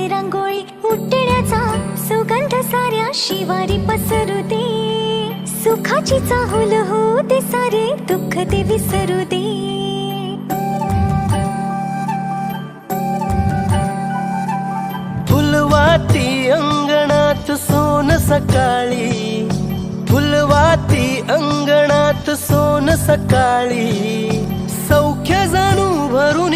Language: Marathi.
रांगोळी उठण्याचा सुगंध साऱ्या शिवारी पसरू दे. सुखाची चाहुल होऊ दे, सारे दुःख ते विसरू दे. फुलवाती अंगणात सोन सकाळी, फुलवाती अंगणात सोन सकाळी. सौख्य जणू भरून